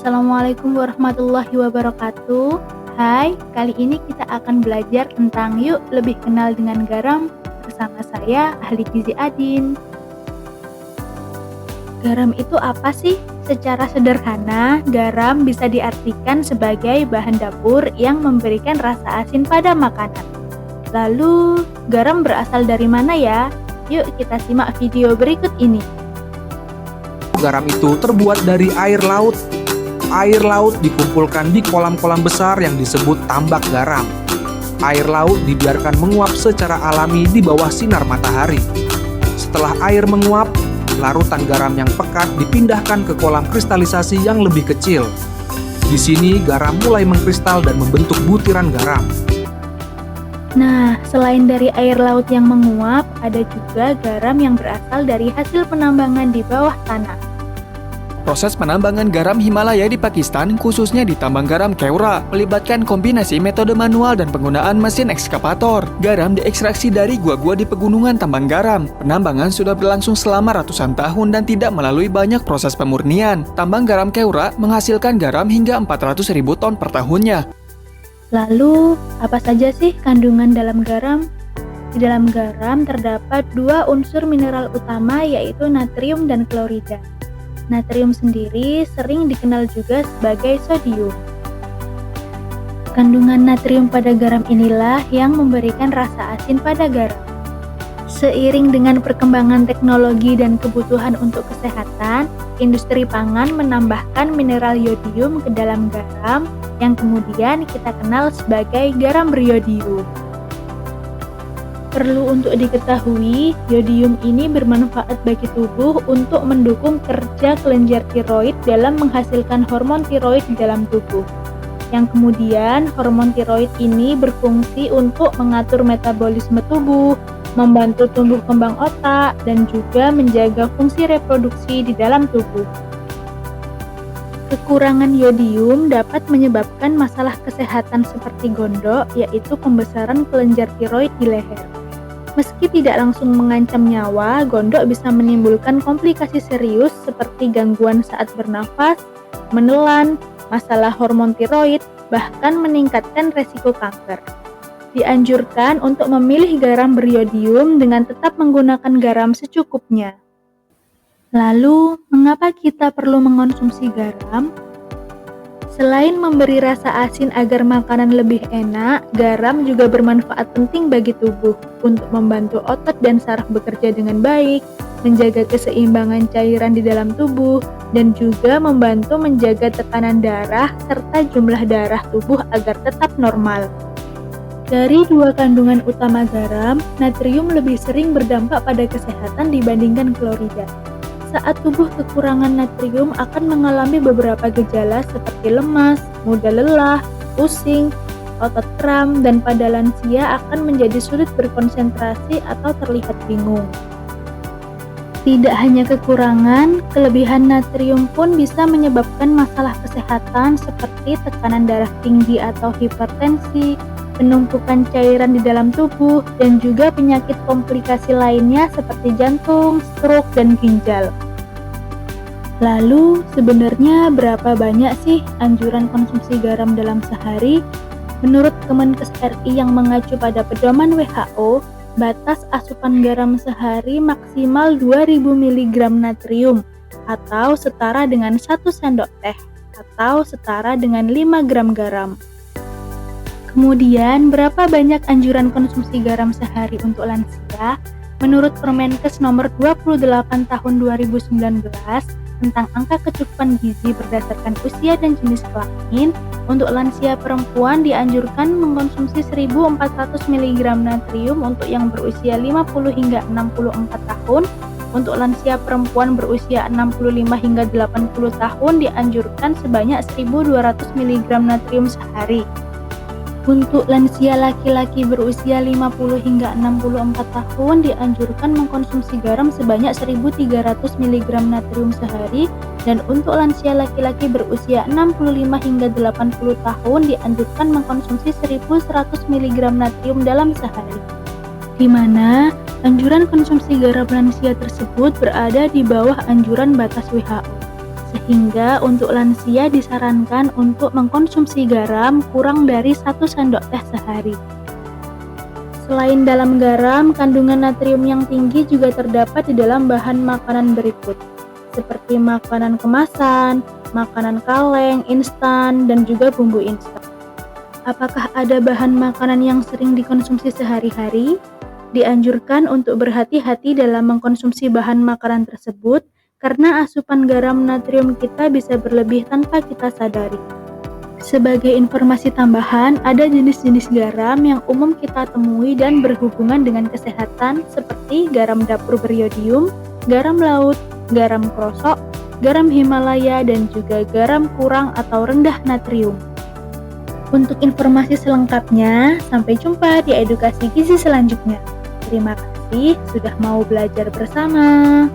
Assalamualaikum warahmatullahi wabarakatuh. Hai, kali ini kita akan belajar tentang yuk lebih kenal dengan garam bersama saya, Ahli Gizi Adin. Garam itu apa sih? Secara sederhana, garam bisa diartikan sebagai bahan dapur yang memberikan rasa asin pada makanan. Lalu, garam berasal dari mana ya? Yuk kita simak video berikut ini. Garam itu terbuat dari air laut. Air laut dikumpulkan di kolam-kolam besar yang disebut tambak garam. Air laut dibiarkan menguap secara alami di bawah sinar matahari. Setelah air menguap, larutan garam yang pekat dipindahkan ke kolam kristalisasi yang lebih kecil. Di sini garam mulai mengkristal dan membentuk butiran garam. Nah, selain dari air laut yang menguap, ada juga garam yang berasal dari hasil penambangan di bawah tanah. Proses penambangan garam Himalaya di Pakistan, khususnya di tambang garam Keura, melibatkan kombinasi metode manual dan penggunaan mesin ekskavator. Garam diekstraksi dari gua-gua di pegunungan tambang garam. Penambangan sudah berlangsung selama ratusan tahun dan tidak melalui banyak proses pemurnian. Tambang garam Keura menghasilkan garam hingga 400.000 ton per tahunnya. Lalu, apa saja sih kandungan dalam garam? Di dalam garam terdapat dua unsur mineral utama, yaitu natrium dan klorida. Natrium sendiri sering dikenal juga sebagai sodium. Kandungan natrium pada garam inilah yang memberikan rasa asin pada garam. Seiring dengan perkembangan teknologi dan kebutuhan untuk kesehatan, industri pangan menambahkan mineral yodium ke dalam garam yang kemudian kita kenal sebagai garam beriodium. Perlu untuk diketahui, yodium ini bermanfaat bagi tubuh untuk mendukung kerja kelenjar tiroid dalam menghasilkan hormon tiroid di dalam tubuh. Yang kemudian, hormon tiroid ini berfungsi untuk mengatur metabolisme tubuh, membantu tumbuh kembang otak, dan juga menjaga fungsi reproduksi di dalam tubuh. Kekurangan yodium dapat menyebabkan masalah kesehatan seperti gondok, yaitu pembesaran kelenjar tiroid di leher. Meski tidak langsung mengancam nyawa, gondok bisa menimbulkan komplikasi serius seperti gangguan saat bernafas, menelan, masalah hormon tiroid, bahkan meningkatkan resiko kanker. Dianjurkan untuk memilih garam beriodium dengan tetap menggunakan garam secukupnya. Lalu, mengapa kita perlu mengonsumsi garam? Selain memberi rasa asin agar makanan lebih enak, garam juga bermanfaat penting bagi tubuh untuk membantu otot dan saraf bekerja dengan baik, menjaga keseimbangan cairan di dalam tubuh, dan juga membantu menjaga tekanan darah serta jumlah darah tubuh agar tetap normal. Dari dua kandungan utama garam, natrium lebih sering berdampak pada kesehatan dibandingkan klorida. Saat tubuh kekurangan natrium akan mengalami beberapa gejala seperti lemas, mudah lelah, pusing, otot kram, dan pada lansia akan menjadi sulit berkonsentrasi atau terlihat bingung. Tidak hanya kekurangan, kelebihan natrium pun bisa menyebabkan masalah kesehatan seperti tekanan darah tinggi atau hipertensi, penumpukan cairan di dalam tubuh, dan juga penyakit komplikasi lainnya seperti jantung, stroke, dan ginjal. Lalu, sebenarnya berapa banyak sih anjuran konsumsi garam dalam sehari? Menurut Kemenkes RI yang mengacu pada pedoman WHO, batas asupan garam sehari maksimal 2000 mg natrium atau setara dengan 1 sendok teh atau setara dengan 5 gram garam. Kemudian, berapa banyak anjuran konsumsi garam sehari untuk lansia? Menurut Permenkes nomor 28 tahun 2019 tentang angka kecukupan gizi berdasarkan usia dan jenis kelamin, untuk lansia perempuan dianjurkan mengkonsumsi 1400 mg natrium untuk yang berusia 50 hingga 64 tahun. Untuk lansia perempuan berusia 65 hingga 80 tahun dianjurkan sebanyak 1200 mg natrium sehari. Untuk lansia laki-laki berusia 50 hingga 64 tahun dianjurkan mengkonsumsi garam sebanyak 1300 mg natrium sehari, dan untuk lansia laki-laki berusia 65 hingga 80 tahun dianjurkan mengkonsumsi 1100 mg natrium dalam sehari. Di mana anjuran konsumsi garam lansia tersebut berada di bawah anjuran batas WHO. Sehingga untuk lansia disarankan untuk mengkonsumsi garam kurang dari 1 sendok teh sehari. Selain dalam garam, kandungan natrium yang tinggi juga terdapat di dalam bahan makanan berikut, seperti makanan kemasan, makanan kaleng, instan, dan juga bumbu instan. Apakah ada bahan makanan yang sering dikonsumsi sehari-hari? Dianjurkan untuk berhati-hati dalam mengkonsumsi bahan makanan tersebut karena asupan garam natrium kita bisa berlebih tanpa kita sadari. Sebagai informasi tambahan, ada jenis-jenis garam yang umum kita temui dan berhubungan dengan kesehatan seperti garam dapur beriodium, garam laut, garam krosok, garam Himalaya, dan juga garam kurang atau rendah natrium. Untuk informasi selengkapnya, sampai jumpa di edukasi gizi selanjutnya. Terima kasih sudah mau belajar bersama.